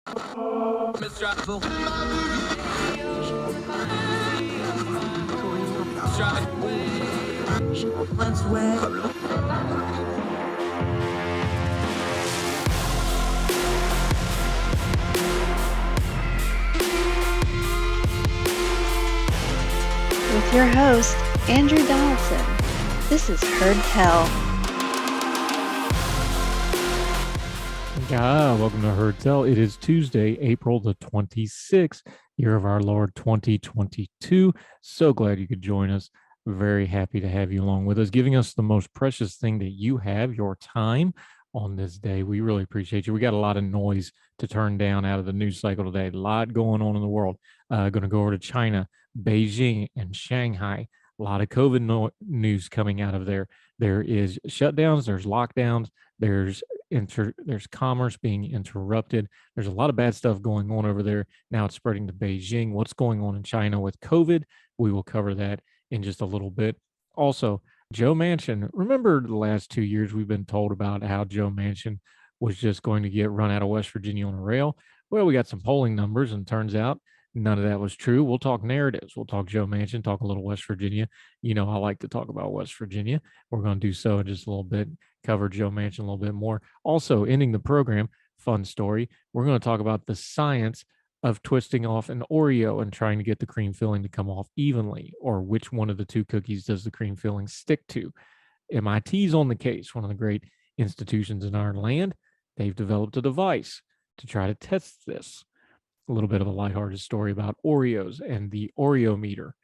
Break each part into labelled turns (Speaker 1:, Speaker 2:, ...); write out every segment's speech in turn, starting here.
Speaker 1: With your host, Andrew Donaldson. This is Heard Tell.
Speaker 2: Welcome to Heard Tell. It is Tuesday, April the 26th, year of our Lord 2022. So glad you could join us. Very happy to have you along with us, giving us the most precious thing that you have, your time on this day. We really appreciate you. We got a lot of noise to turn down out of the news cycle today. A lot going on in the world. Going to go over to China, Beijing, and Shanghai. A lot of COVID news coming out of there. There is shutdowns, there's lockdowns, there's commerce being interrupted. There's a lot of bad stuff going on over there. Now it's spreading to Beijing. What's going on in China with COVID? We will cover that in just a little bit. Also, Joe Manchin. Remember the last 2 years we've been told about how Joe Manchin was just going to get run out of West Virginia on a rail? Well, we got some polling numbers, and turns out none of that was true. We'll talk narratives. We'll talk Joe Manchin, talk a little West Virginia. You know, I like to talk about West Virginia. We're going to do so in just a little bit, cover Joe Manchin a little bit more. Also, ending the program, fun story, we're going to talk about the science of twisting off an Oreo and trying to get the cream filling to come off evenly, or which one of the two cookies does the cream filling stick to. MIT's on the case, one of the great institutions in our land. They've developed a device to try to test this. A little bit of a lighthearted story about Oreos and the Oreo meter.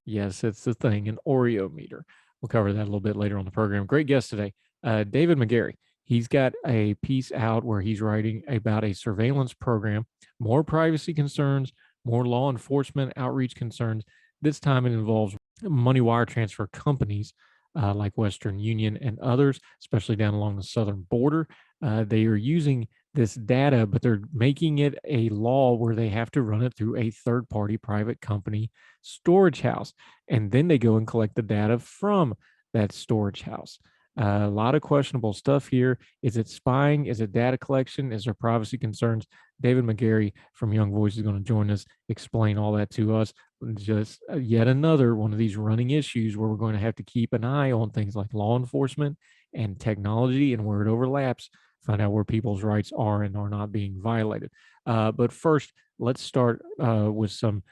Speaker 2: Yes, it's the thing, an Oreo meter. We'll cover that a little bit later on the program. Great guest today, David McGarry. He's got a piece out where he's writing about a surveillance program, more privacy concerns, more law enforcement outreach concerns. This time it involves money wire transfer companies like Western Union and others, especially down along the southern border. They are using this data, but they're making it a law where they have to run it through a third-party private company storage house. And then they go and collect the data from that storage house. A lot of questionable stuff here. Is it spying? Is it data collection? Is there privacy concerns? David McGarry from Young Voice is going to join us, explain all that to us. Just yet another one of these running issues where we're going to have to keep an eye on things like law enforcement and technology and where it overlaps, find out where people's rights are and are not being violated. But first, let's start with some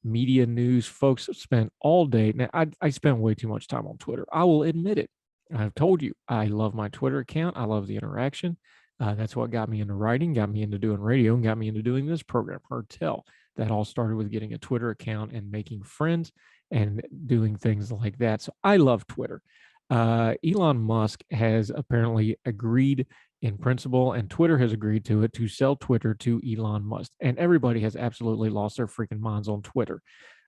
Speaker 2: media news. Folks spent all day. Now, I spent way too much time on Twitter. I will admit it. I've told you, I love my Twitter account. I love the interaction. That's what got me into writing, got me into doing radio, and got me into doing this program, Heard Tell. That all started with getting a Twitter account and making friends and doing things like that. So I love Twitter. Elon Musk has apparently agreed in principle, and Twitter has agreed to it, to sell Twitter to Elon Musk. And everybody has absolutely lost their freaking minds on Twitter.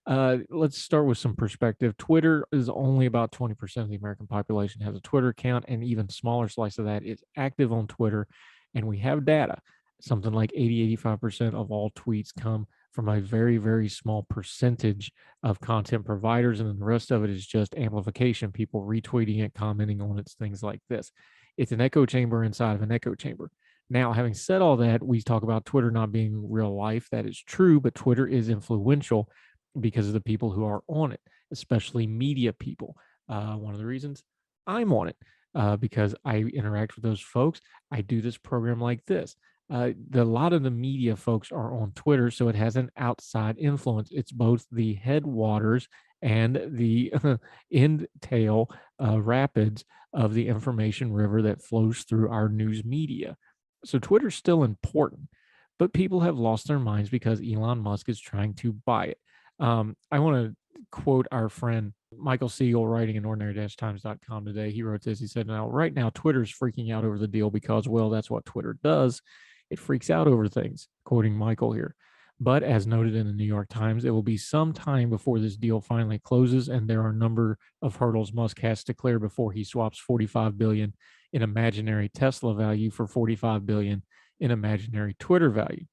Speaker 2: Let's start with some perspective. Twitter is only about 20% of the American population has a Twitter account, and even smaller slice of that is active on Twitter. And we have data. Something like 85% of all tweets come from a very, very small percentage of content providers. And then the rest of it is just amplification, people retweeting it, commenting on it, things like this. It's an echo chamber inside of an echo chamber. Now, having said all that, we talk about Twitter not being real life. That is true, but Twitter is influential because of the people who are on it, especially media people. One of the reasons I'm on it, because I interact with those folks. I do this program like this. A lot of the media folks are on Twitter, so it has an outside influence. It's both the headwaters and the end tail rapids of the information river that flows through our news media. So Twitter's still important, but people have lost their minds because Elon Musk is trying to buy it. I want to quote our friend Michael Siegel, writing in ordinary-times.com today. He wrote this. He said, right now, Twitter's freaking out over the deal because, well, that's what Twitter does. It freaks out over things, quoting Michael here. But as noted in the New York Times, it will be some time before this deal finally closes, and there are a number of hurdles Musk has to clear before he swaps $45 billion in imaginary Tesla value for $45 billion in imaginary Twitter value.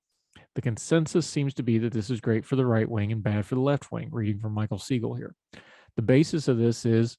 Speaker 2: The consensus seems to be that this is great for the right wing and bad for the left wing, reading from Michael Siegel here. The basis of this is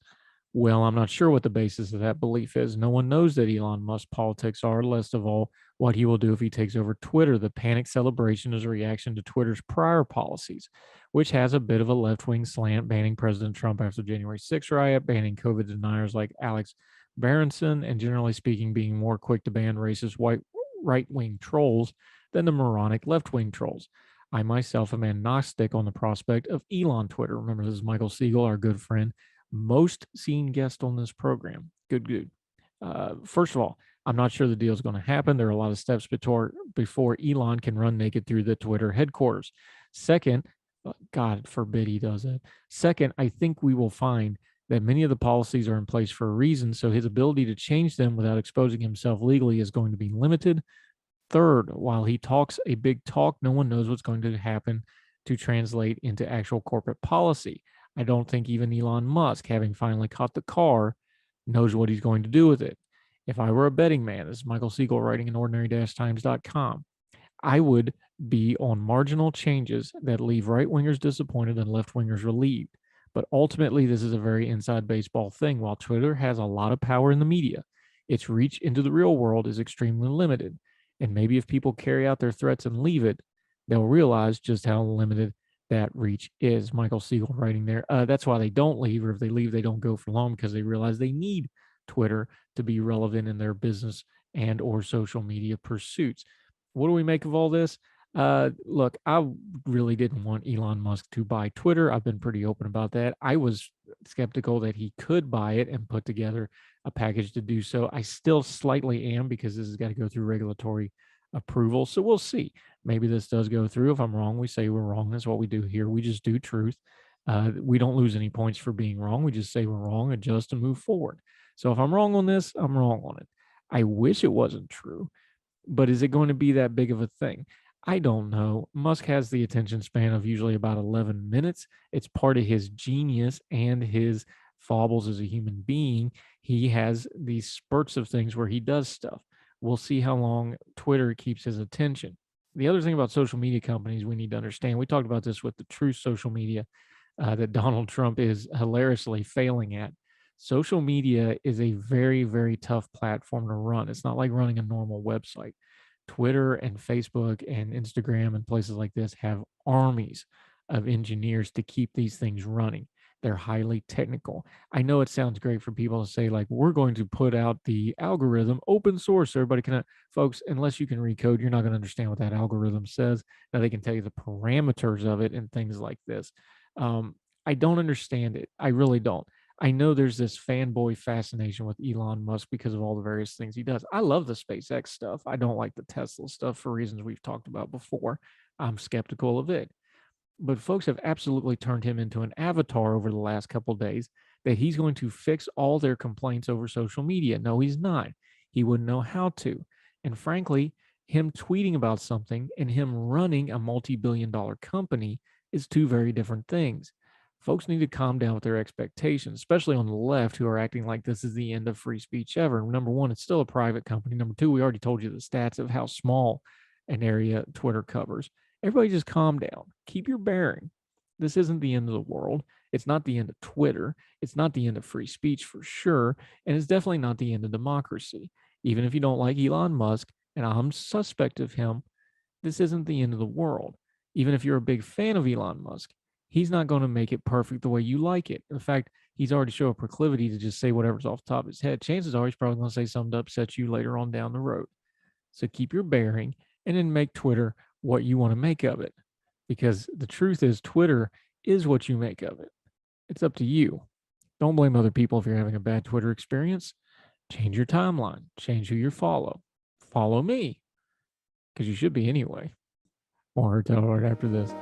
Speaker 2: Well, I'm not sure what the basis of that belief is. No one knows that Elon Musk's politics are, least of all, what he will do if he takes over Twitter. The panic celebration is a reaction to Twitter's prior policies, which has a bit of a left wing slant, banning President Trump after the January 6th riot, banning COVID deniers like Alex Berenson, and generally speaking, being more quick to ban racist white right wing trolls than the moronic left wing trolls. I myself am agnostic on the prospect of Elon Twitter. Remember, this is Michael Siegel, our good friend, most seen guest on this program. Good. First of all, I'm not sure the deal is going to happen. There are a lot of steps before Elon can run naked through the Twitter headquarters. Second, God forbid he does it. Second, I think we will find that many of the policies are in place for a reason, so his ability to change them without exposing himself legally is going to be limited. Third, while he talks a big talk, no one knows what's going to happen to translate into actual corporate policy. I don't think even Elon Musk, having finally caught the car, knows what he's going to do with it. If I were a betting man, this is Michael Siegel writing in ordinary-times.com, I would be on marginal changes that leave right wingers disappointed and left wingers relieved. But ultimately, this is a very inside baseball thing. While Twitter has a lot of power in the media, its reach into the real world is extremely limited. And maybe if people carry out their threats and leave it, they'll realize just how limited that reach is. Michael Siegel writing there. That's why they don't leave, or if they leave, they don't go for long because they realize they need Twitter to be relevant in their business and or social media pursuits. What do we make of all this? Look, I really didn't want Elon Musk to buy Twitter. I've been pretty open about that. I was skeptical that he could buy it and put together a package to do so. I still slightly am because this has got to go through regulatory approval. So we'll see. Maybe this does go through. If I'm wrong, we say we're wrong. That's what we do here. We just do truth. We don't lose any points for being wrong. We just say we're wrong, adjust, and move forward. So if I'm wrong on this, I'm wrong on it. I wish it wasn't true, but is it going to be that big of a thing? I don't know. Musk has the attention span of usually about 11 minutes. It's part of his genius and his faubles as a human being. He has these spurts of things where he does stuff. We'll see how long Twitter keeps his attention. The other thing about social media companies we need to understand, we talked about this with the true social media that Donald Trump is hilariously failing at. Social media is a very, very tough platform to run. It's not like running a normal website. Twitter and Facebook and Instagram and places like this have armies of engineers to keep these things running. They're highly technical. I know it sounds great for people to say, like, we're going to put out the algorithm open source so everybody can, folks, unless you can recode, you're not going to understand what that algorithm says. Now they can tell you the parameters of it and things like this. I don't understand it. I really don't. I know there's this fanboy fascination with Elon Musk because of all the various things he does. I love the SpaceX stuff. I don't like the Tesla stuff for reasons we've talked about before. I'm skeptical of it. But folks have absolutely turned him into an avatar over the last couple of days that he's going to fix all their complaints over social media. No, he's not. He wouldn't know how to. And frankly, him tweeting about something and him running a multi-billion-dollar company is two very different things. Folks need to calm down with their expectations, especially on the left, who are acting like this is the end of free speech ever. Number one, it's still a private company. Number two, we already told you the stats of how small an area Twitter covers. Everybody just calm down. Keep your bearing. This isn't the end of the world. It's not the end of Twitter. It's not the end of free speech for sure. And it's definitely not the end of democracy. Even if you don't like Elon Musk, and I'm suspect of him, this isn't the end of the world. Even if you're a big fan of Elon Musk, he's not going to make it perfect the way you like it. In fact, he's already shown a proclivity to just say whatever's off the top of his head. Chances are he's probably going to say something to upset you later on down the road. So keep your bearing and then make Twitter what you want to make of it. Because the truth is, Twitter is what you make of it. It's up to you. Don't blame other people if you're having a bad Twitter experience. Change your timeline, change who you follow. Follow me, because you should be anyway. More tell right after this.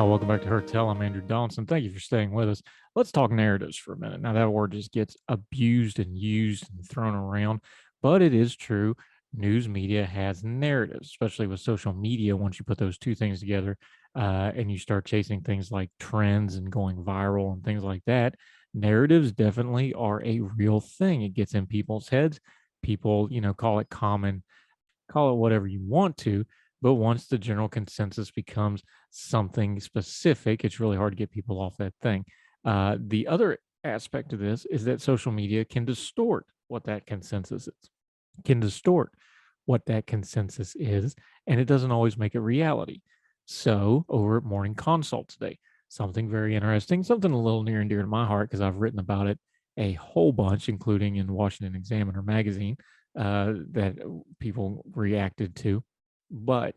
Speaker 2: Welcome back to Her Tell. I'm Andrew Donaldson. Thank you for staying with us. Let's talk narratives for a minute. Now, that word just gets abused and used and thrown around, but it is true. News media has narratives, especially with social media. Once you put those two things together and you start chasing things like trends and going viral and things like that, Narratives definitely are a real thing. It gets in people's heads. People, call it common, call it whatever you want to, but once the general consensus becomes something specific, it's really hard to get people off that thing. The other aspect of this is that social media can distort what that consensus is, can distort what that consensus is, and it doesn't always make it reality. So, over at Morning Consult today, something very interesting, something a little near and dear to my heart because I've written about it a whole bunch, including in Washington Examiner magazine, that people reacted to. But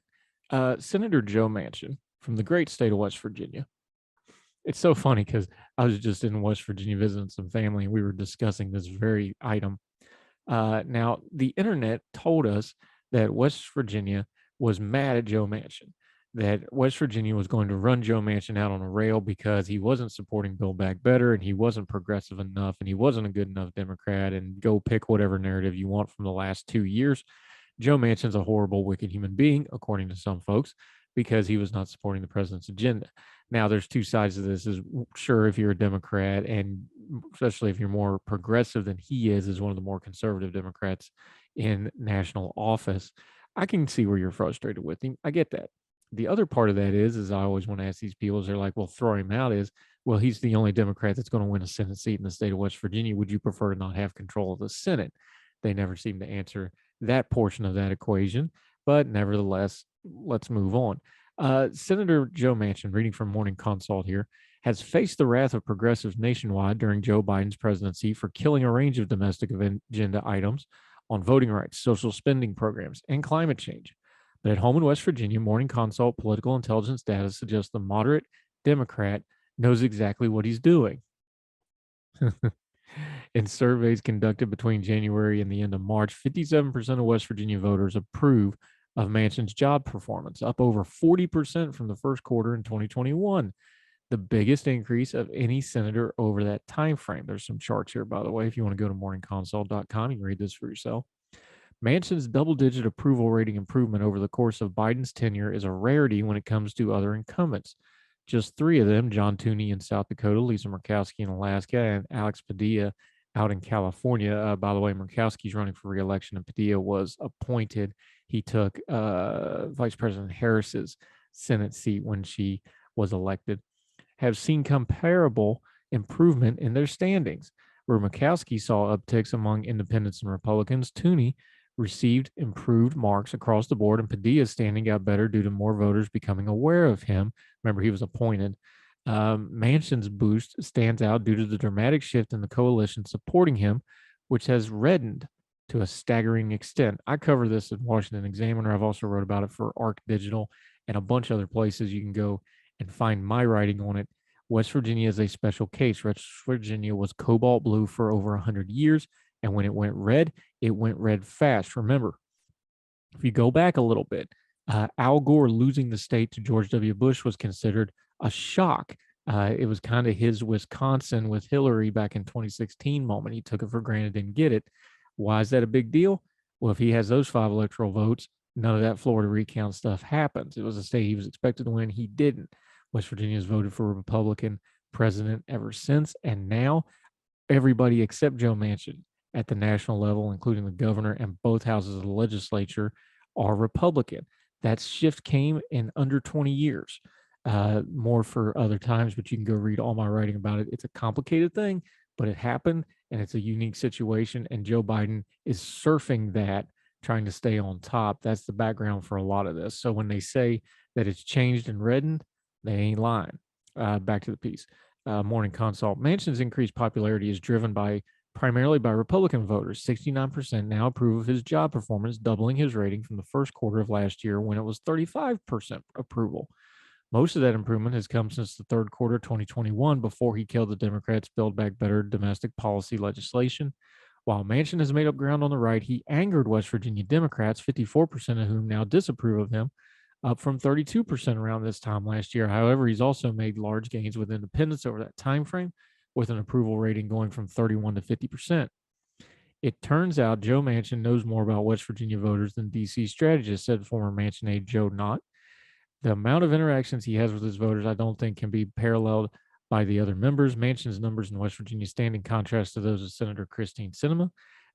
Speaker 2: Senator Joe Manchin from the great state of West Virginia. It's so funny because I was just in West Virginia visiting some family and we were discussing this very item. Now, the internet told us that West Virginia was mad at Joe Manchin, that West Virginia was going to run Joe Manchin out on a rail because he wasn't supporting Build Back Better and he wasn't progressive enough and he wasn't a good enough Democrat, and go pick whatever narrative you want from the last 2 years. Joe Manchin's a horrible, wicked human being, according to some folks, because he was not supporting the president's agenda. Now, there's two sides to this. Is sure, if you're a Democrat, and especially if you're more progressive than he is one of the more conservative Democrats in national office, I can see where you're frustrated with him. I get that. The other part of that is I always want to ask these people, is they're like, well, throw him out, is, well, he's the only Democrat that's going to win a Senate seat in the state of West Virginia. Would you prefer to not have control of the Senate? They never seem to answer that portion of that equation. But nevertheless, let's move on. Senator Joe Manchin, reading from Morning Consult here, has faced the wrath of progressives nationwide during Joe Biden's presidency for killing a range of domestic agenda items on voting rights, social spending programs, and climate change. But at home in West Virginia, Morning Consult political intelligence data suggests the moderate Democrat knows exactly what he's doing. In surveys conducted between January and the end of March, 57% of West Virginia voters approve of Manchin's job performance, up over 40% from the first quarter in 2021, the biggest increase of any senator over that time frame. There's some charts here, by the way, if you want to go to morningconsult.com, you can read this for yourself. Manchin's double-digit approval rating improvement over the course of Biden's tenure is a rarity when it comes to other incumbents. Just three of them, John Tooney in South Dakota, Lisa Murkowski in Alaska, and Alex Padilla out in California. By the way, Murkowski's running for re-election, and Padilla was appointed. He took Vice President Harris's Senate seat when she was elected, have seen comparable improvement in their standings. Where Murkowski saw upticks among independents and Republicans, Tooney received improved marks across the board, and Padilla standing out better due to more voters becoming aware of him. Remember, he was appointed. Manchin's boost stands out due to the dramatic shift in the coalition supporting him, which has reddened to a staggering extent. I cover this in Washington Examiner. I've also wrote about it for Arc Digital and a bunch of other places. You can go and find my writing on it. West Virginia is a special case. West Virginia was cobalt blue for over 100 years, and when it went red fast. Remember, if you go back a little bit, Al Gore losing the state to George W. Bush was considered a shock. It was kind of his Wisconsin with Hillary back in 2016 moment. He took it for granted, didn't get it. Why is that a big deal? Well, if he has those 5 electoral votes, none of that Florida recount stuff happens. It was a state he was expected to win. He didn't. West Virginia has voted for a Republican president ever since. And now everybody except Joe Manchin at the national level, including the governor and both houses of the legislature, are Republican. That shift came in under 20 years. More for other times, but you can go read all my writing about it. It's a complicated thing, but it happened, and it's a unique situation, and Joe Biden is surfing that, trying to stay on top. That's the background for a lot of this. So when they say that it's changed and reddened, they ain't lying. Back to the piece. Morning Consult. Manchin's increased popularity is driven primarily by Republican voters. 69% now approve of his job performance, doubling his rating from the first quarter of last year when it was 35% approval. Most of that improvement has come since the third quarter of 2021, before he killed the Democrats' Build Back Better domestic policy legislation. While Manchin has made up ground on the right, he angered West Virginia Democrats, 54% of whom now disapprove of him, up from 32% around this time last year. However, he's also made large gains with independents over that time frame, with an approval rating going from 31 to 50%. It turns out Joe Manchin knows more about West Virginia voters than DC strategists, said former Manchin aide Joe Knott. The amount of interactions he has with his voters, I don't think, can be paralleled by the other members. Manchin's numbers in West Virginia stand in contrast to those of Senator Christine Sinema,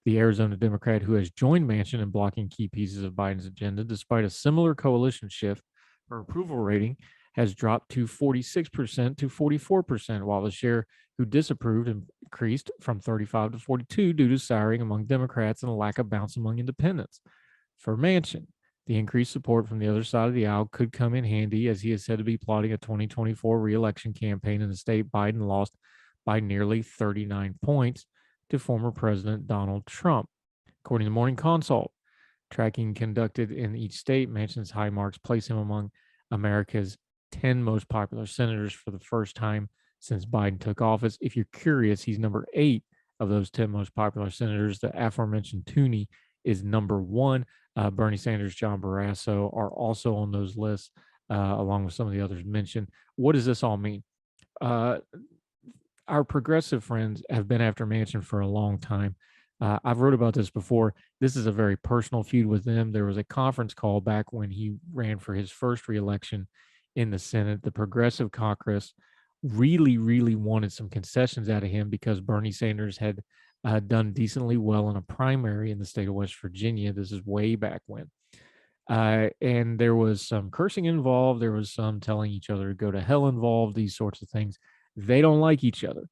Speaker 2: the Arizona Democrat who has joined Manchin in blocking key pieces of Biden's agenda. Despite a similar coalition shift, her approval rating has dropped to 46% to 44%, while the share who disapproved increased from 35 to 42 due to souring among Democrats and a lack of bounce among independents. For Manchin, the increased support from the other side of the aisle could come in handy, as he is said to be plotting a 2024 reelection campaign in the state Biden lost by nearly 39 points to former President Donald Trump. According to Morning Consult, tracking conducted in each state, Manchin's high marks place him among America's 10 most popular senators for the first time since Biden took office. If you're curious, he's number 8 of those 10 most popular senators. The aforementioned Tooney is number 1. Bernie Sanders, John Barrasso are also on those lists, along with some of the others mentioned. What does this all mean? Our progressive friends have been after Manchin for a long time. I've wrote about this before. This is a very personal feud with them. There was a conference call back when he ran for his first reelection in the Senate. The Progressive Caucus really, really wanted some concessions out of him because Bernie Sanders had done decently well in a primary in the state of West Virginia. This is way back when. And there was some cursing involved. There was some telling each other to go to hell involved, these sorts of things. They don't like each other.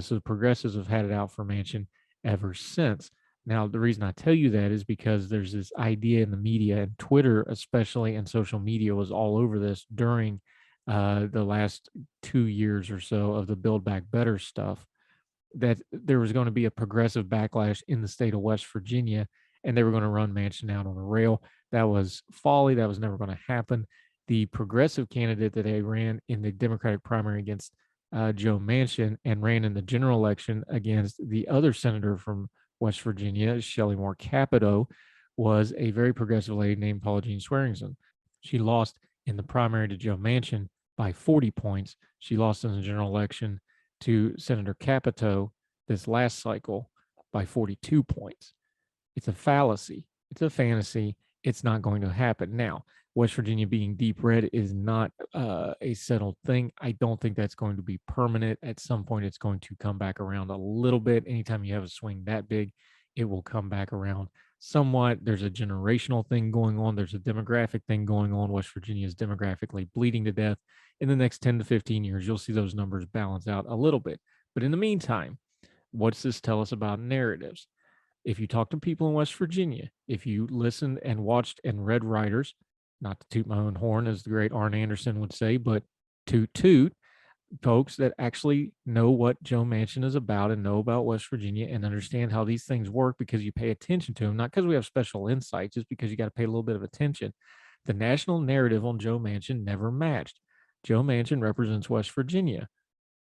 Speaker 2: So the progressives have had it out for Manchin ever since. Now, the reason I tell you that is because there's this idea in the media, and Twitter especially, and social media was all over this during the last 2 years or so of the Build Back Better stuff, that there was going to be a progressive backlash in the state of West Virginia, and they were going to run Manchin out on the rail. That was folly. That was never going to happen. The progressive candidate that they ran in the Democratic primary against Joe Manchin and ran in the general election against the other senator from West Virginia, Shelley Moore Capito, was a very progressive lady named Paula Jean Swearingen. She lost in the primary to Joe Manchin by 40 points. She lost in the general election to Senator Capito this last cycle by 42 points. It's a fallacy. It's a fantasy. It's not going to happen. Now, West Virginia being deep red is not a settled thing. I don't think that's going to be permanent. At some point, it's going to come back around a little bit. Anytime you have a swing that big, it will come back around somewhat. There's a generational thing going on. There's a demographic thing going on. West Virginia is demographically bleeding to death. In the next 10 to 15 years, you'll see those numbers balance out a little bit. But in the meantime, what's this tell us about narratives? If you talk to people in West Virginia, if you listened and watched and read writers, not to toot my own horn, as the great Arn Anderson would say, but toot, folks that actually know what Joe Manchin is about and know about West Virginia and understand how these things work because you pay attention to them, not because we have special insight, just because you got to pay a little bit of attention. The national narrative on Joe Manchin never matched. Joe Manchin represents West Virginia,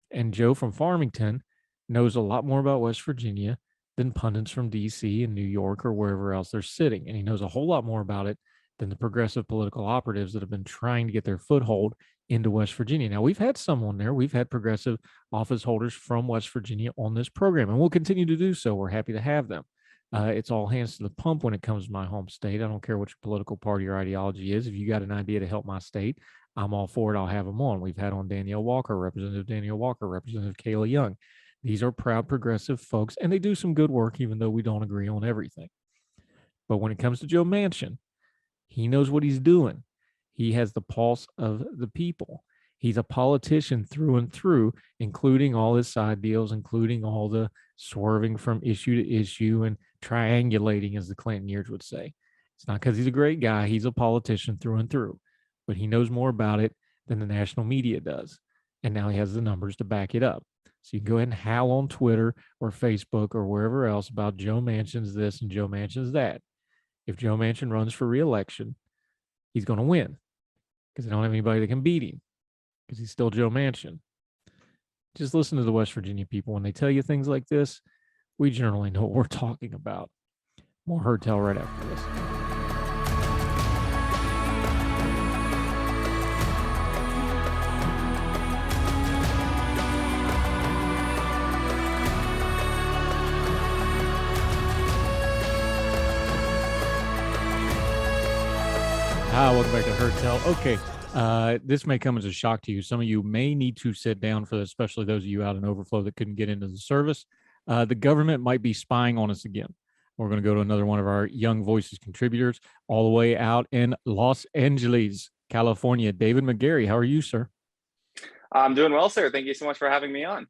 Speaker 2: and Joe from Farmington knows a lot more about West Virginia than pundits from DC and New York or wherever else they're sitting. And he knows a whole lot more about it than the progressive political operatives that have been trying to get their foothold into West Virginia. Now, we've had some on there. We've had progressive office holders from West Virginia on this program, and we'll continue to do so. We're happy to have them. It's all hands to the pump when it comes to my home state. I don't care what your political party or ideology is. If you got an idea to help my state, I'm all for it. I'll have them on. We've had on Danielle Walker, Representative Danielle Walker, Representative Kayla Young. These are proud progressive folks, and they do some good work, even though we don't agree on everything. But when it comes to Joe Manchin, he knows what he's doing. He has the pulse of the people. He's a politician through and through, including all his side deals, including all the swerving from issue to issue and triangulating, as the Clinton years would say. It's not because he's a great guy. He's a politician through and through, but he knows more about it than the national media does. And now he has the numbers to back it up. So you can go ahead and howl on Twitter or Facebook or wherever else about Joe Manchin's this and Joe Manchin's that. If Joe Manchin runs for re-election, he's going to win because they don't have anybody that can beat him because he's still Joe Manchin. Just listen to the West Virginia people. When they tell you things like this, we generally know what we're talking about. More Heard Tell right after this. Welcome back to Heard Tell. Okay, This may come as a shock to you. Some of you may need to sit down for this, especially those of you out in overflow that couldn't get into the service. The government might be spying on us again. We're going to go to another one of our Young Voices contributors, all the way out in Los Angeles, California. David McGarry, how are you, sir?
Speaker 3: I'm doing well, sir. Thank you so much for having me on.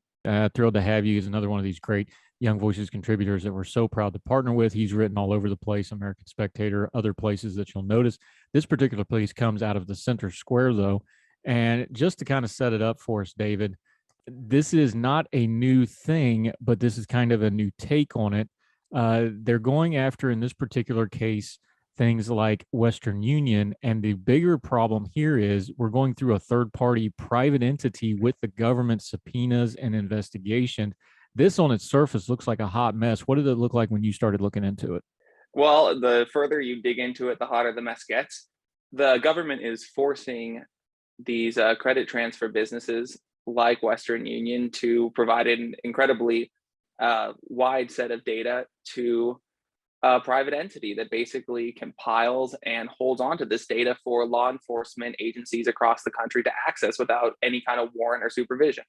Speaker 2: Thrilled to have you. He's another one of these great Young Voices contributors that we're so proud to partner with. He's written all over the place, American Spectator, other places that you'll notice. This particular piece comes out of the Center Square, though. And just to kind of set it up for us, David, this is not a new thing, but this is kind of a new take on it. They're going after, in this particular case, things like Western Union. And the bigger problem here is we're going through a third party private entity with the government subpoenas and investigation. This on its surface looks like a hot mess. What did it look like when you started looking into it?
Speaker 3: Well, the further you dig into it, the hotter the mess gets. The government is forcing these credit transfer businesses like Western Union to provide an incredibly wide set of data to a private entity that basically compiles and holds on to this data for law enforcement agencies across the country to access without any kind of warrant or supervision.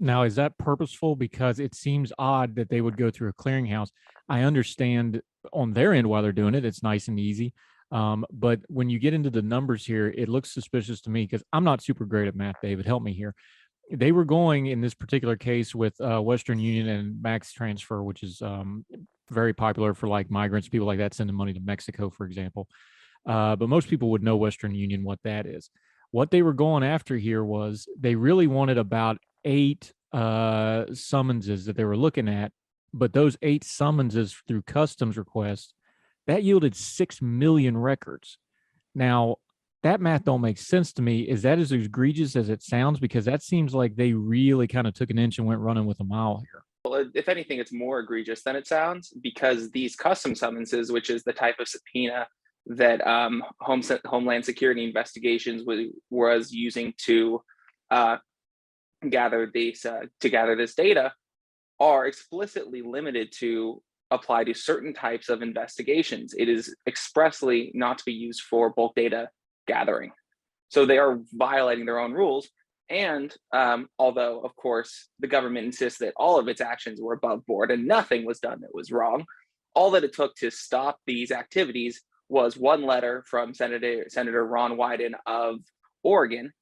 Speaker 2: Now, is that purposeful? Because it seems odd that they would go through a clearinghouse. I understand on their end why they're doing it. It's nice and easy. But when you get into the numbers here, it looks suspicious to me because I'm not super great at math, David. Help me here. They were going in this particular case with Western Union and Max Transfer, which is very popular for like migrants, people like that sending money to Mexico, for example. But most people would know Western Union, what that is. What they were going after here was they really wanted about 8 summonses that they were looking at, but those 8 summonses through customs requests, that yielded 6 million records. Now, that math don't make sense to me. Is that as egregious as it sounds? Because that seems like they really kind of took an inch and went running with a mile here.
Speaker 3: Well, if anything, it's more egregious than it sounds because these custom summonses, which is the type of subpoena that Homeland Security Investigations was using to gather this data, are explicitly limited to apply to certain types of investigations. It is expressly not to be used for bulk data gathering. So they are violating their own rules. And although, of course, the government insists that all of its actions were above board and nothing was done that was wrong, all that it took to stop these activities was one letter from Senator Ron Wyden of Oregon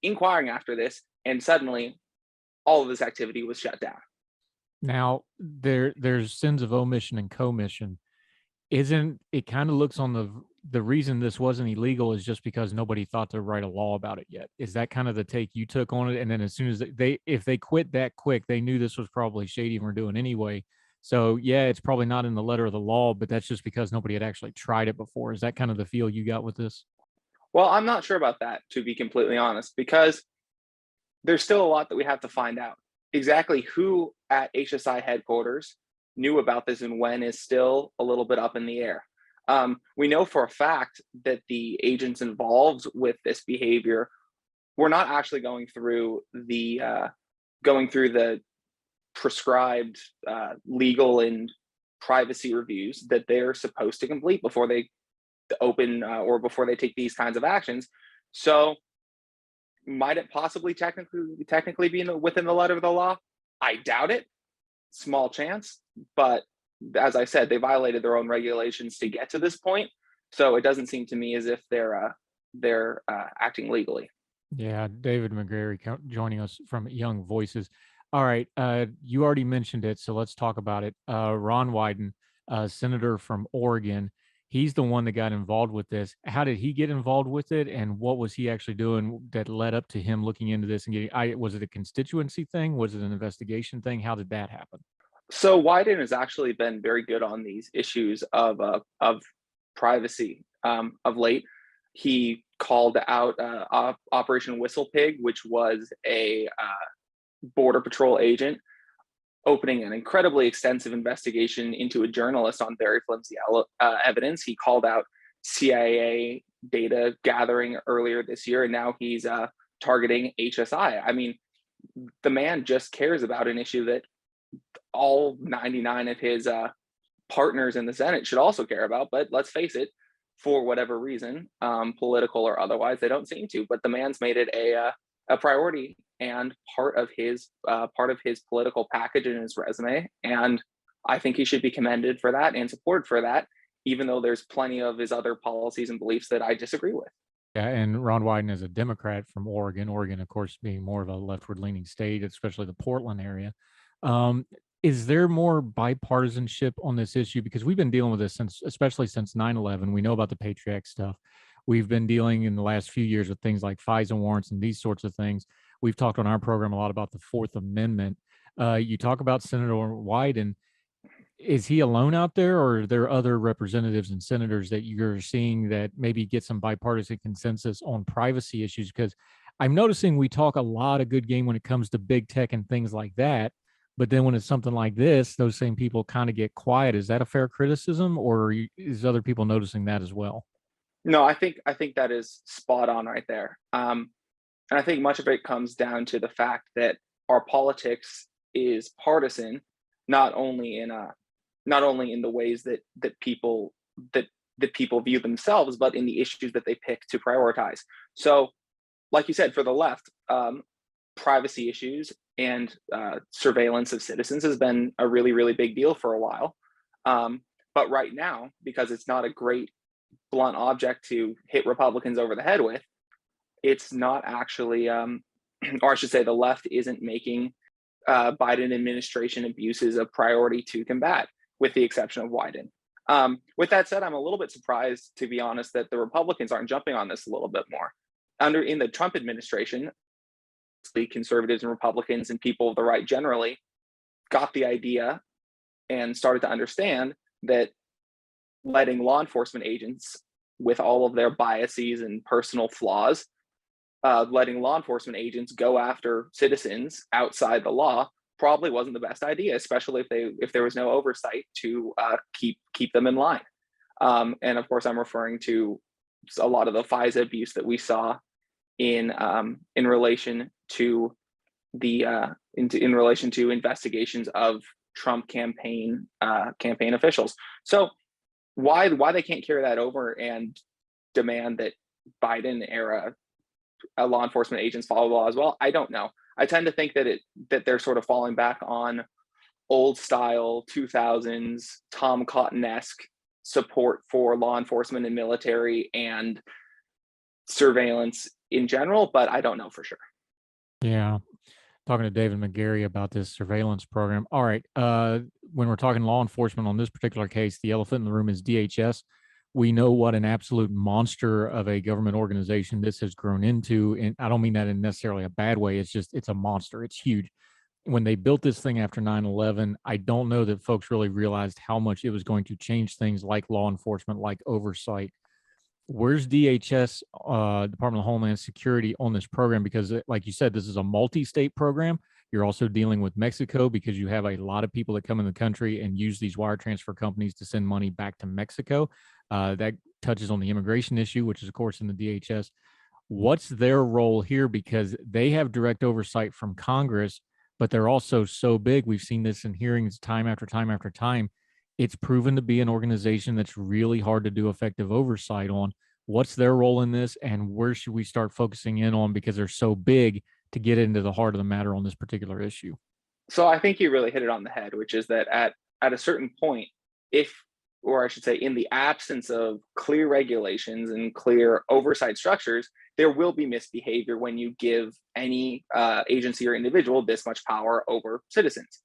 Speaker 3: inquiring after this, and suddenly all of this activity was shut down.
Speaker 2: Now, there's sins of omission and commission. Isn't it kind of looks on the reason this wasn't illegal is just because nobody thought to write a law about it yet? Is that kind of the take you took on it? And then as soon as if they quit that quick, they knew this was probably shady and were doing anyway. So yeah, it's probably not in the letter of the law, but that's just because nobody had actually tried it before. Is that kind of the feel you got with this?
Speaker 3: Well, I'm not sure about that, to be completely honest, because there's still a lot that we have to find out. Exactly who at HSI headquarters knew about this and when is still a little bit up in the air. We know for a fact that the agents involved with this behavior were not actually going through the prescribed legal and privacy reviews that they're supposed to complete before they open or before they take these kinds of actions. So might it possibly technically be within the letter of the law? I doubt it. Small chance. But as I said, they violated their own regulations to get to this point. So it doesn't seem to me as if they're acting legally.
Speaker 2: Yeah, David McGarry joining us from Young Voices. All right, you already mentioned it, so let's talk about it. Ron Wyden, senator from Oregon, he's the one that got involved with this. How did he get involved with it, and what was he actually doing that led up to him looking into this and getting? Was it a constituency thing? Was it an investigation thing? How did that happen?
Speaker 3: So Wyden has actually been very good on these issues of privacy of late. He called out Operation Whistle Pig, which was a Border Patrol agent opening an incredibly extensive investigation into a journalist on very flimsy evidence. He called out CIA data gathering earlier this year, and now he's targeting HSI. I mean, the man just cares about an issue that all 99 of his partners in the Senate should also care about. But let's face it, for whatever reason, political or otherwise. They don't seem to, but the man's made it a priority and part of his political package and his resume. And I think he should be commended for that and supported for that, even though there's plenty of his other policies and beliefs that I disagree with.
Speaker 2: Yeah, and Ron Wyden is a Democrat from Oregon. Oregon, of course, being more of a leftward-leaning state, especially the Portland area. Is there more bipartisanship on this issue? Because we've been dealing with this especially since 9/11. We know about the Patriot Act stuff. We've been dealing in the last few years with things like FISA warrants and these sorts of things. We've talked on our program a lot about the Fourth Amendment. You talk about Senator Wyden. Is he alone out there, or are there other representatives and senators that you're seeing that maybe get some bipartisan consensus on privacy issues? Because I'm noticing we talk a lot of good game when it comes to big tech and things like that. But then when it's something like this, those same people kind of get quiet. Is that a fair criticism, or is other people noticing that as well?
Speaker 3: No, I think that is spot on right there. And I think much of it comes down to the fact that our politics is partisan, not only in the ways that people view themselves, but in the issues that they pick to prioritize. So, like you said, for the left, privacy issues and surveillance of citizens has been a really, really big deal for a while. But right now, because it's not a great blunt object to hit Republicans over the head with, it's not actually, or I should say, the left isn't making Biden administration abuses a priority to combat, with the exception of Wyden. With that said, I'm a little bit surprised, to be honest, that the Republicans aren't jumping on this a little bit more. In the Trump administration, the conservatives and Republicans and people of the right generally got the idea and started to understand that letting law enforcement agents, with all of their biases and personal flaws, letting law enforcement agents go after citizens outside the law probably wasn't the best idea, especially if there was no oversight to keep them in line. And of course, I'm referring to a lot of the FISA abuse that we saw in relation to in relation to investigations of Trump campaign officials. So why they can't carry that over and demand that Biden era law enforcement agents follow the law as well, I don't know. I tend to think that they're sort of falling back on old style 2000s Tom Cotton-esque support for law enforcement and military and surveillance in general, but I don't know for sure.
Speaker 2: Yeah. Talking to David McGarry about this surveillance program. All right. When we're talking law enforcement on this particular case, the elephant in the room is DHS. We know what an absolute monster of a government organization this has grown into. And I don't mean that in necessarily a bad way. It's a monster. It's huge. When they built this thing after 9/11, I don't know that folks really realized how much it was going to change things like law enforcement, like oversight. Where's DHS, Department of Homeland Security, on this program? Because like you said, this is a multi-state program. You're also dealing with Mexico because you have a lot of people that come in the country and use these wire transfer companies to send money back to Mexico. That touches on the immigration issue, which is, of course, in the DHS. What's their role here? Because they have direct oversight from Congress, but they're also so big. We've seen this in hearings time after time after time. It's proven to be an organization that's really hard to do effective oversight on. What's their role in this, and where should we start focusing in on, because they're so big, to get into the heart of the matter on this particular issue?
Speaker 3: So I think you really hit it on the head, which is that at a certain point, or I should say, in the absence of clear regulations and clear oversight structures, there will be misbehavior when you give any agency or individual this much power over citizens.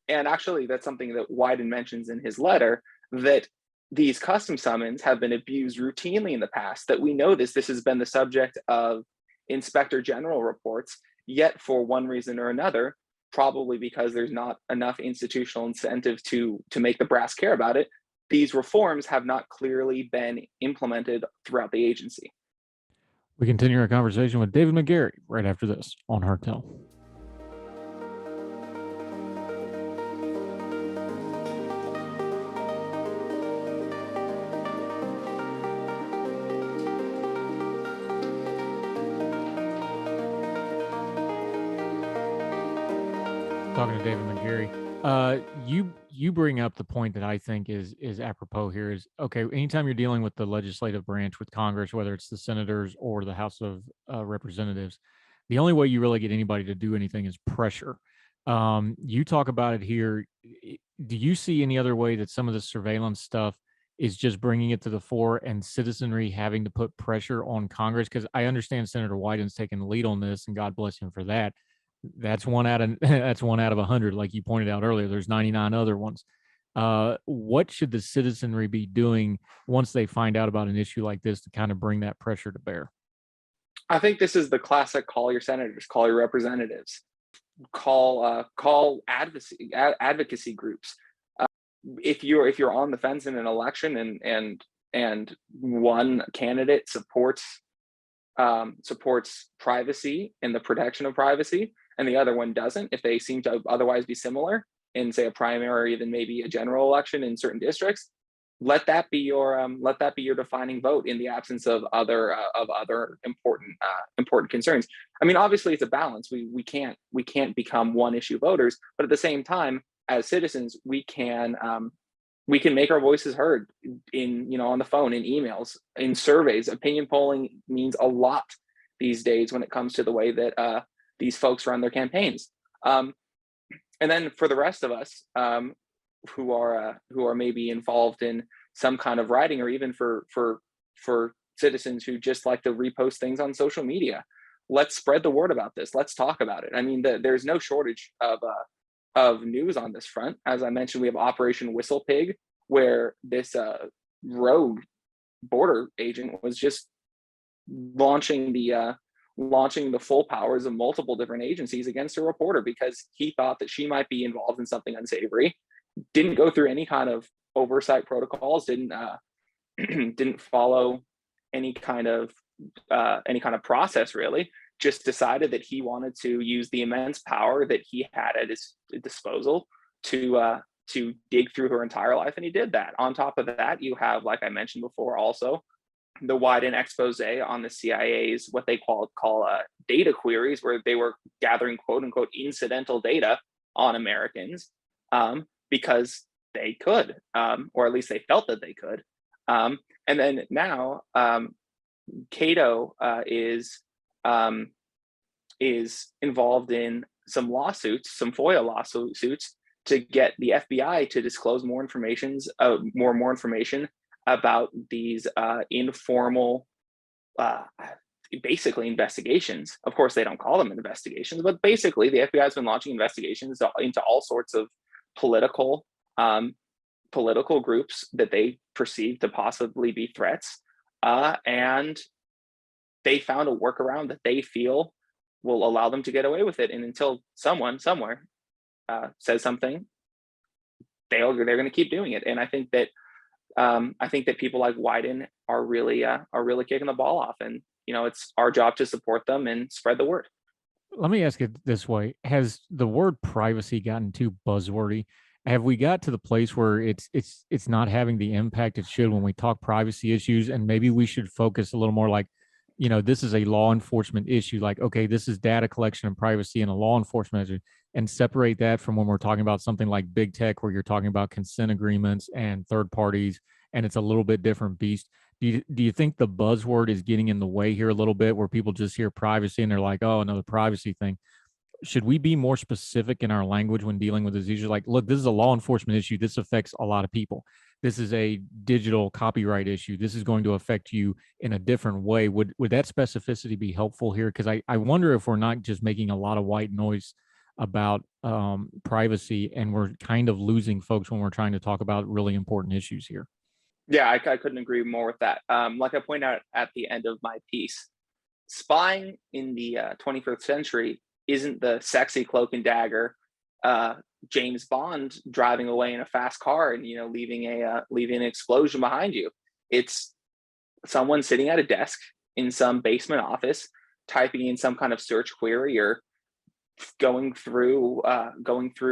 Speaker 3: And actually, that's something that Wyden mentions in his letter, that these custom summons have been abused routinely in the past, that we know this has been the subject of inspector general reports, yet for one reason or another, probably because there's not enough institutional incentive to make the brass care about it, these reforms have not clearly been implemented throughout the agency.
Speaker 2: We continue our conversation with David McGarry right after this on Heard Tell. Talking to David McGarry. You bring up the point that I think is apropos here is okay. Anytime you're dealing with the legislative branch with Congress, whether it's the senators or the House of Representatives, the only way you really get anybody to do anything is pressure. You talk about it here. Do you see any other way that some of the surveillance stuff is just bringing it to the fore and citizenry having to put pressure on Congress? Because I understand Senator Wyden's taking the lead on this, and God bless him for that. That's one out of that's 1 out of 100, like you pointed out earlier. There's 99 other ones. What should the citizenry be doing once they find out about an issue like this to kind of bring that pressure to bear?
Speaker 3: I think this is the classic: call your senators, call your representatives, call advocacy groups. If you're on the fence in an election and one candidate supports privacy and the protection of privacy, and the other one doesn't, if they seem to otherwise be similar in, say, a primary or even maybe a general election in certain districts, let that be your defining vote in the absence of other important concerns. I mean, obviously, it's a balance. We can't become one issue voters, but at the same time, as citizens, we can make our voices heard on the phone, in emails, in surveys. Opinion polling means a lot these days when it comes to the way that these folks run their campaigns. And then for the rest of us who are maybe involved in some kind of writing, or even for citizens who just like to repost things on social media, let's spread the word about this. Let's talk about it. I mean, there's no shortage of news on this front. As I mentioned, we have Operation Whistle Pig, where this rogue border agent was just launching the full powers of multiple different agencies against a reporter because he thought that she might be involved in something unsavory. Didn't go through any kind of oversight protocols. Didn't follow any kind of process, really. Just decided that he wanted to use the immense power that he had at his disposal to dig through her entire life, and he did that. On top of that, you have, like I mentioned before, also the Wyden expose on the CIA's what they call data queries, where they were gathering quote unquote incidental data on Americans because they could, or at least they felt that they could. And then now Cato is involved in some FOIA lawsuits, to get the FBI to disclose more information about these informal, basically investigations. Of course, they don't call them investigations, but basically the FBI has been launching investigations into all sorts of political groups that they perceive to possibly be threats, and they found a workaround that they feel will allow them to get away with it. And until someone somewhere says something, they're going to keep doing it. And I think that people like Wyden are really kicking the ball off, and it's our job to support them and spread the word.
Speaker 2: Let me ask it this way: has the word privacy gotten too buzzwordy? Have we got to the place where it's not having the impact it should when we talk privacy issues? And maybe we should focus a little more like, this is a law enforcement issue. Like, okay, this is data collection and privacy and a law enforcement issue, and separate that from when we're talking about something like big tech, where you're talking about consent agreements and third parties, and it's a little bit different beast. Do you think the buzzword is getting in the way here a little bit, where people just hear privacy and they're like, oh, another privacy thing? Should we be more specific in our language when dealing with this issue? Like, look, this is a law enforcement issue. This affects a lot of people. This is a digital copyright issue. This is going to affect you in a different way. Would that specificity be helpful here? Because I wonder if we're not just making a lot of white noise about privacy, and we're kind of losing folks when we're trying to talk about really important issues here.
Speaker 3: Yeah, I couldn't agree more with that. Like I point out at the end of my piece, spying in the 21st century isn't the sexy cloak and dagger James Bond driving away in a fast car and leaving an explosion behind you. It's someone sitting at a desk in some basement office, typing in some kind of search query, or going through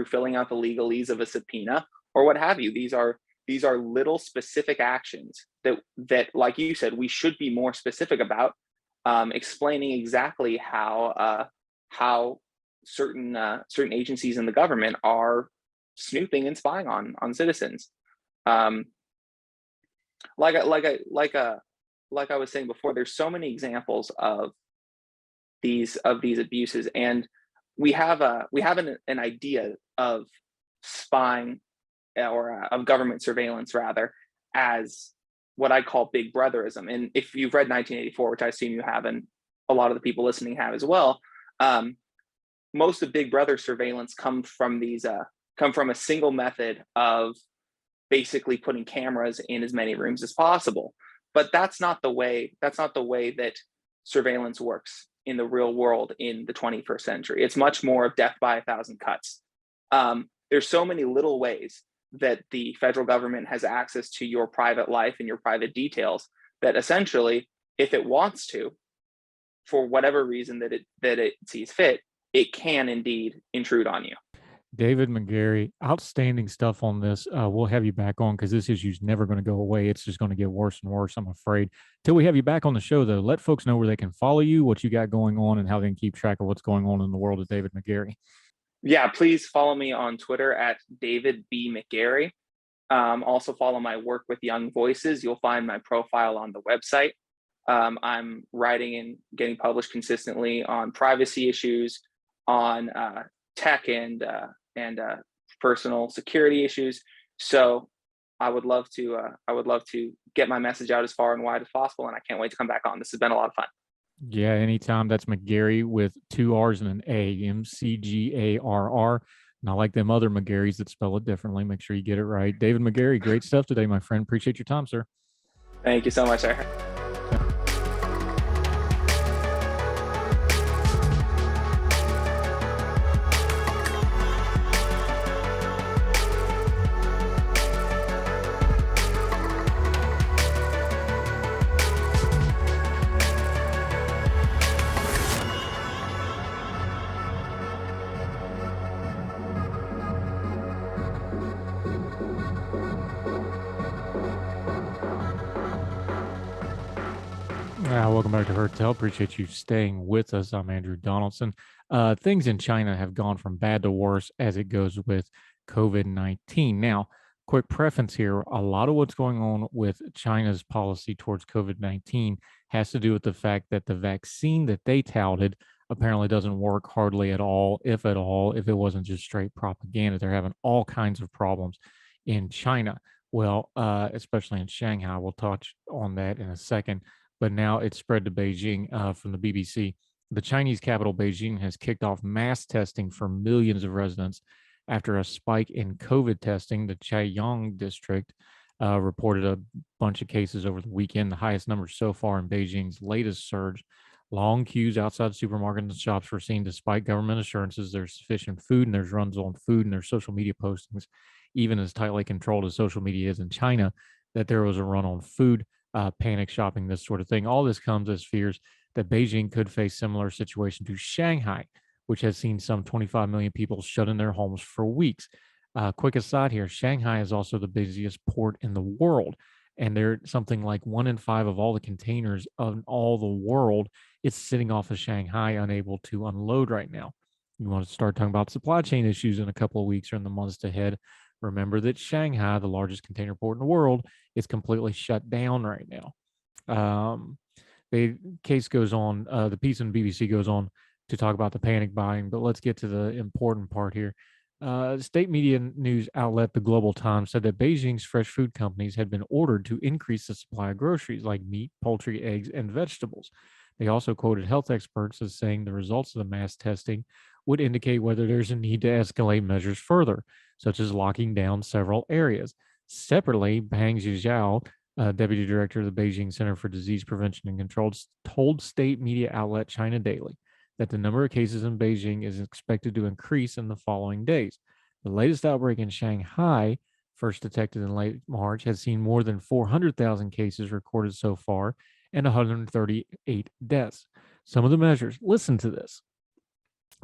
Speaker 3: filling out the legalese of a subpoena, or what have you. These are little specific actions that, like you said, we should be more specific about, explaining exactly how certain agencies in the government are snooping and spying on citizens. Um, like I- like I like a like I was saying before, there's so many examples of these abuses, and we have an idea of spying, or of government surveillance rather, as what I call big brotherism. And if you've read 1984, which I assume you have, and a lot of the people listening have as well, um, most of Big Brother surveillance come from a single method of basically putting cameras in as many rooms as possible. But that's not the way that surveillance works in the real world in the 21st century. It's much more of death by a thousand cuts. There's so many little ways that the federal government has access to your private life and your private details that essentially, if it wants to, for whatever reason that it sees fit, it can indeed intrude on you.
Speaker 2: David McGarry, outstanding stuff on this. We'll have you back on because this issue's never going to go away. It's just going to get worse and worse, I'm afraid. Till we have you back on the show, though, let folks know where they can follow you, what you got going on, and how they can keep track of what's going on in the world of David McGarry.
Speaker 3: Yeah, please follow me on Twitter at David B. McGarry. Also follow my work with Young Voices. You'll find my profile on the website. I'm writing and getting published consistently on privacy issues, on tech and personal security issues. So I would love to get my message out as far and wide as possible, and I can't wait to come back on. This has been a lot of fun.
Speaker 2: Yeah, anytime. That's McGarry with 2 R's and an A, McGarr. Not like them other McGarrys that spell it differently. Make sure you get it right. David McGarry, great stuff today, my friend. Appreciate your time, sir.
Speaker 3: Thank you so much, sir.
Speaker 2: Welcome back to Heard Tell. Appreciate you staying with us. I'm Andrew Donaldson. Things in China have gone from bad to worse as it goes with COVID-19. Now, quick preference here, a lot of what's going on with China's policy towards COVID-19 has to do with the fact that the vaccine that they touted apparently doesn't work hardly at all, if at all, if it wasn't just straight propaganda. They're having all kinds of problems in China. Well, especially in Shanghai. We'll touch on that in a second. But now it's spread to Beijing from the BBC. The Chinese capital, Beijing, has kicked off mass testing for millions of residents after a spike in COVID testing. The Chaiyang district reported a bunch of cases over the weekend, the highest number so far in Beijing's latest surge. Long queues outside supermarkets and shops were seen despite government assurances there's sufficient food, and there's runs on food, and there's social media postings, even as tightly controlled as social media is in China, that there was a run on food. Panic shopping, this sort of thing. All this comes as fears that Beijing could face similar situation to Shanghai, which has seen some 25 million people shut in their homes for weeks. Quick aside here, Shanghai is also the busiest port in the world, and they're something like 1 in 5 of all the containers of all the world is sitting off of Shanghai, unable to unload right now. You want to start talking about supply chain issues in a couple of weeks or in the months ahead. Remember that Shanghai, the largest container port in the world, is completely shut down right now. The case goes on, the piece on BBC goes on to talk about the panic buying, but let's get to the important part here. State media news outlet The Global Times said that Beijing's fresh food companies had been ordered to increase the supply of groceries like meat, poultry, eggs, and vegetables. They also quoted health experts as saying the results of the mass testing would indicate whether there's a need to escalate measures further, such as locking down several areas. Separately, Pang Zhijiao, deputy director of the Beijing Center for Disease Prevention and Control, told state media outlet China Daily that the number of cases in Beijing is expected to increase in the following days. The latest outbreak in Shanghai, first detected in late March, has seen more than 400,000 cases recorded so far and 138 deaths. Some of the measures, listen to this.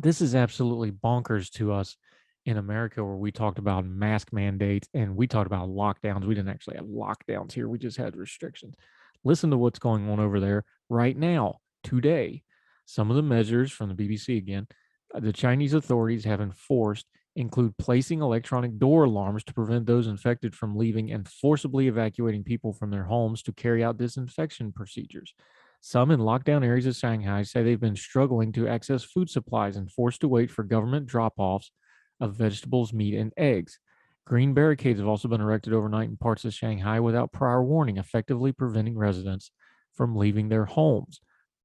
Speaker 2: This is absolutely bonkers to us in America, where we talked about mask mandates and we talked about lockdowns. We didn't actually have lockdowns here. We just had restrictions. Listen to what's going on over there right now, today. Some of the measures from the BBC again, the Chinese authorities have enforced include placing electronic door alarms to prevent those infected from leaving and forcibly evacuating people from their homes to carry out disinfection procedures. Some in lockdown areas of Shanghai say they've been struggling to access food supplies and forced to wait for government drop-offs of vegetables, meat, and eggs. Green barricades have also been erected overnight in parts of Shanghai without prior warning, effectively preventing residents from leaving their homes.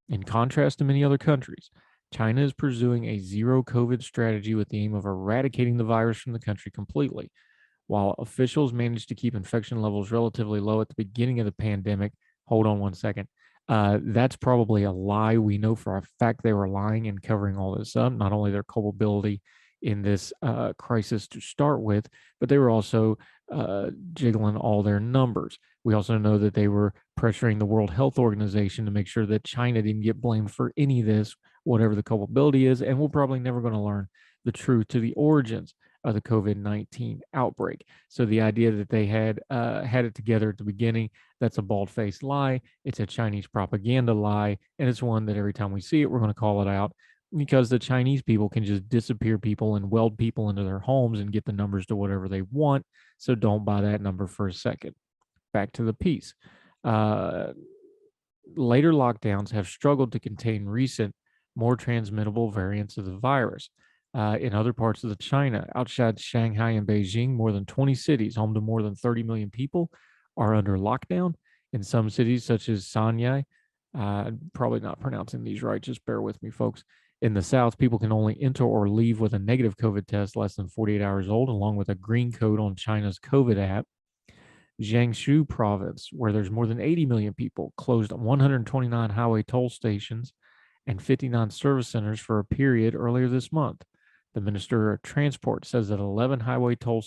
Speaker 2: In contrast to many other countries, China is pursuing a zero COVID strategy with the aim of eradicating the virus from the country completely. While officials managed to keep infection levels relatively low at the beginning of the pandemic, hold on one second. That's probably a lie. We know for a fact they were lying and covering all this up, not only their culpability in this crisis to start with, but they were also jiggling all their numbers. We also know that they were pressuring the World Health Organization to make sure that China didn't get blamed for any of this, whatever the culpability is, and we're probably never going to learn the truth to the origins of the COVID-19 outbreak. So the idea that they had it together at the beginning, that's a bald-faced lie. It's a Chinese propaganda lie, and it's one that every time we see it, we're going to call it out because the Chinese people can just disappear people and weld people into their homes and get the numbers to whatever they want. So don't buy that number for a second. Back to the piece. Later lockdowns have struggled to contain recent, more transmittable variants of the virus. In other parts of China, outside Shanghai and Beijing, more than 20 cities, home to more than 30 million people, are under lockdown. In some cities, such as Sanyai, probably not pronouncing these right, just bear with me, folks. In the south, people can only enter or leave with a negative COVID test less than 48 hours old, along with a green code on China's COVID app. Jiangsu province, where there's more than 80 million people, closed 129 highway toll stations and 59 service centers for a period earlier this month. The Minister of Transport says that 11 highway toll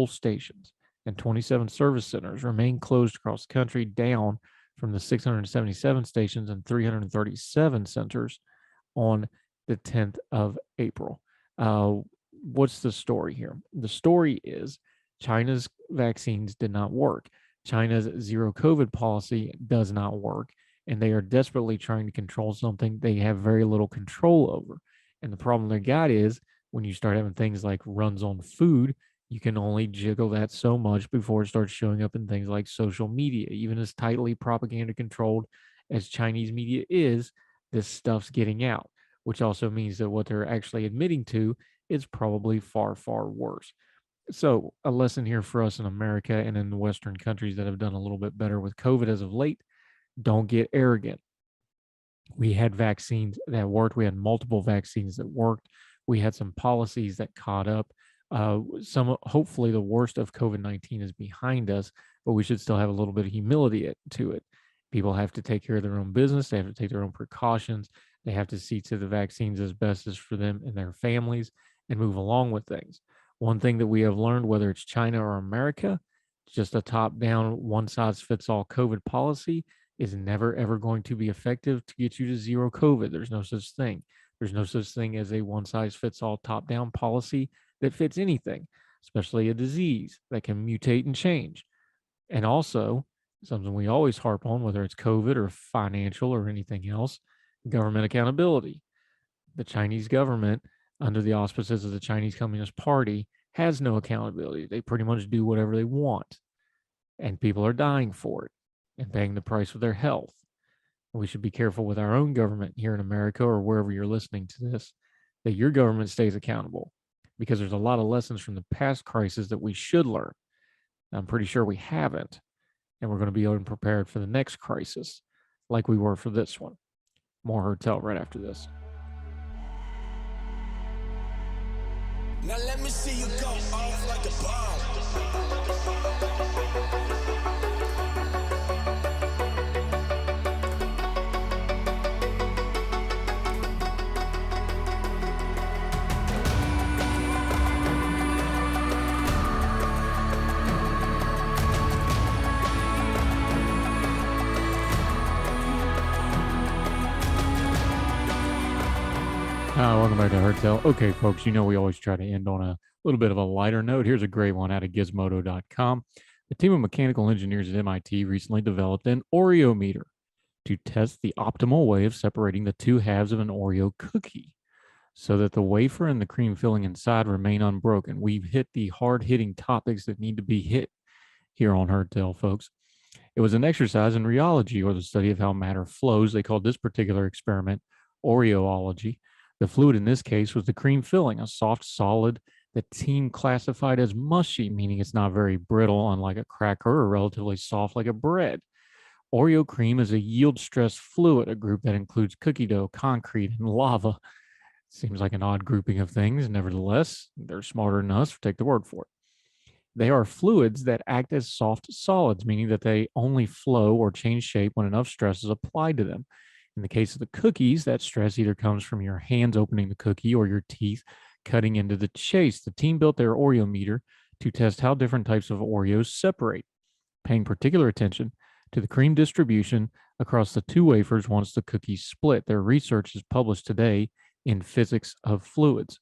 Speaker 2: stations and 27 service centers remain closed across the country, down from the 677 stations and 337 centers on the 10th of April. What's the story here? The story is China's vaccines did not work. China's zero COVID policy does not work, and they are desperately trying to control something they have very little control over. And the problem they got is when you start having things like runs on food, you can only jiggle that so much before it starts showing up in things like social media. Even as tightly propaganda controlled as Chinese media is, this stuff's getting out, which also means that what they're actually admitting to is probably far, far worse. So a lesson here for us in America and in the Western countries that have done a little bit better with COVID as of late: don't get arrogant. We had vaccines that worked. We had multiple vaccines that worked. We had some policies that caught up. Hopefully the worst of COVID-19 is behind us, but we should still have a little bit of humility to it. People have to take care of their own business. They have to take their own precautions. They have to see to the vaccines as best as for them and their families and move along with things. One thing that we have learned, whether it's China or America, just a top-down, one-size-fits-all COVID policy is never, ever going to be effective to get you to zero COVID. There's no such thing. There's no such thing as a one-size-fits-all top-down policy that fits anything, especially a disease that can mutate and change. And also, something we always harp on, whether it's COVID or financial or anything else, government accountability. The Chinese government, under the auspices of the Chinese Communist Party, has no accountability. They pretty much do whatever they want, and people are dying for it and paying the price with their health. We should be careful with our own government here in America or wherever you're listening to this, that your government stays accountable, because there's a lot of lessons from the past crisis that we should learn. I'm pretty sure we haven't, and we're going to be unprepared for the next crisis like we were for this one. More Hotel right after this.
Speaker 4: Now let me see you go off like a bomb.
Speaker 2: Welcome back to Hotel. Okay, folks, you know we always try to end on a little bit of a lighter note. Here's a great one out of gizmodo.com. A team of mechanical engineers at MIT recently developed an Oreo meter to test the optimal way of separating the two halves of an Oreo cookie. so that the wafer and the cream filling inside remain unbroken. We've hit the hard-hitting topics that need to be hit here on Herd Tell, folks. It was an exercise in rheology, or the study of how matter flows. They called this particular experiment Oreology. The fluid in this case was the cream filling, a soft solid the team classified as mushy, meaning it's not very brittle, unlike a cracker, or relatively soft like a bread. Oreo cream is a yield stress fluid, a group that includes cookie dough, concrete, and lava. Seems like an odd grouping of things. Nevertheless, they're smarter than us. Take the word for it. They are fluids that act as soft solids, meaning that they only flow or change shape when enough stress is applied to them. In the case of the cookies, that stress either comes from your hands opening the cookie or your teeth cutting into the chase. The team built their Oreo meter to test how different types of Oreos separate, paying particular attention to the cream distribution across the two wafers once the cookies split. Their research is published today in Physics of Fluids.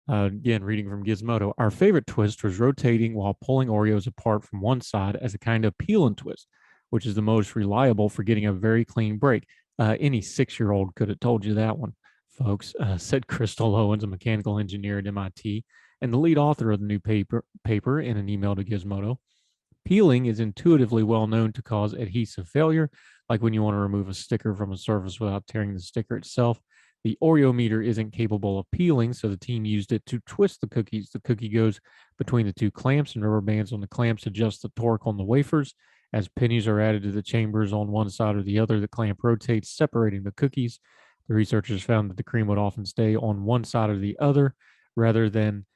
Speaker 2: Again, reading from Gizmodo, our favorite twist was rotating while pulling Oreos apart from one side as a kind of peel and twist, which is the most reliable for getting a very clean break. Any 6-year-old could have told you that one, folks, said Crystal Owens, a mechanical engineer at MIT, and the lead author of the new paper in an email to Gizmodo. Peeling is intuitively well known to cause adhesive failure, like when you want to remove a sticker from a surface without tearing the sticker itself. The Oreo meter isn't capable of peeling, so the team used it to twist the cookies. The cookie goes between the two clamps, and rubber bands on the clamps adjust the torque on the wafers. As pennies are added to the chambers on one side or the other, the clamp rotates, separating the cookies. The researchers found that the cream would often stay on one side or the other, rather than,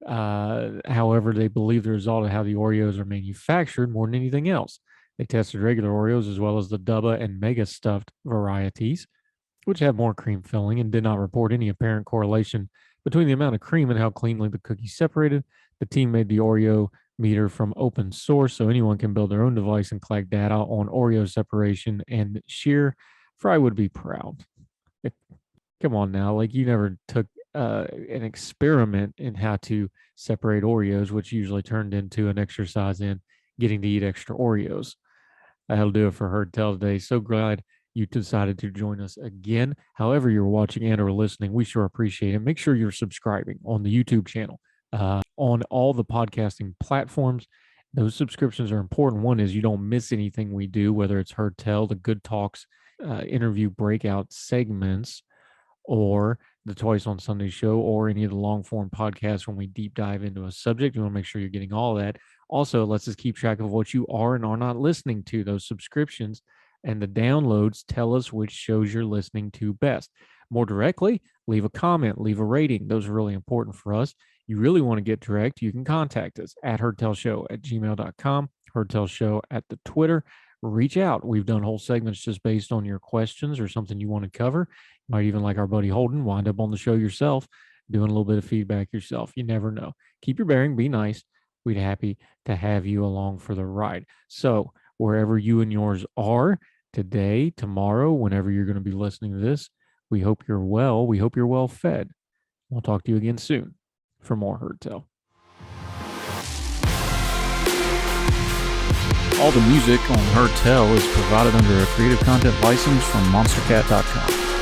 Speaker 2: however, they believe the result of how the Oreos are manufactured more than anything else. They tested regular Oreos as well as the Dubba and Mega stuffed varieties, which have more cream filling, and did not report any apparent correlation between the amount of cream and how cleanly the cookies separated. The team made the Oreo meter from open source, so anyone can build their own device and collect data on Oreo separation and shear. Fry would be proud. Come on now, like you never took an experiment in how to separate Oreos, which usually turned into an exercise in getting to eat extra Oreos. That'll do it for Herd Tell today. So glad you decided to join us again. However you're watching and or listening, we sure appreciate it. Make sure you're subscribing on the YouTube channel, on all the podcasting platforms. Those subscriptions are important. One is you don't miss anything we do, whether it's Herd Tell, the Good Talks, interview breakout segments, or the Twice on Sunday show, or any of the long form podcasts when we deep dive into a subject. You want to make sure you're getting all of that. Also, let's just keep track of what you are and are not listening to. Those subscriptions and the downloads tell us which shows you're listening to best. More directly, leave a comment, leave a rating. Those are really important for us. You really want to get direct, you can contact us at herdtellshow@gmail.com, herdtellshow at the Twitter. Reach out. We've done whole segments just based on your questions or something you want to cover. You might even, like our buddy Holden, wind up on the show yourself, doing a little bit of feedback yourself. You never know. Keep your bearing, be nice. We'd be happy to have you along for the ride. So wherever you and yours are today, tomorrow, whenever you're going to be listening to this, we hope you're well. We hope you're well fed. We'll talk to you again soon for more Herd Tell. All the music on Herd Tell is provided under a Creative Content license from monstercat.com.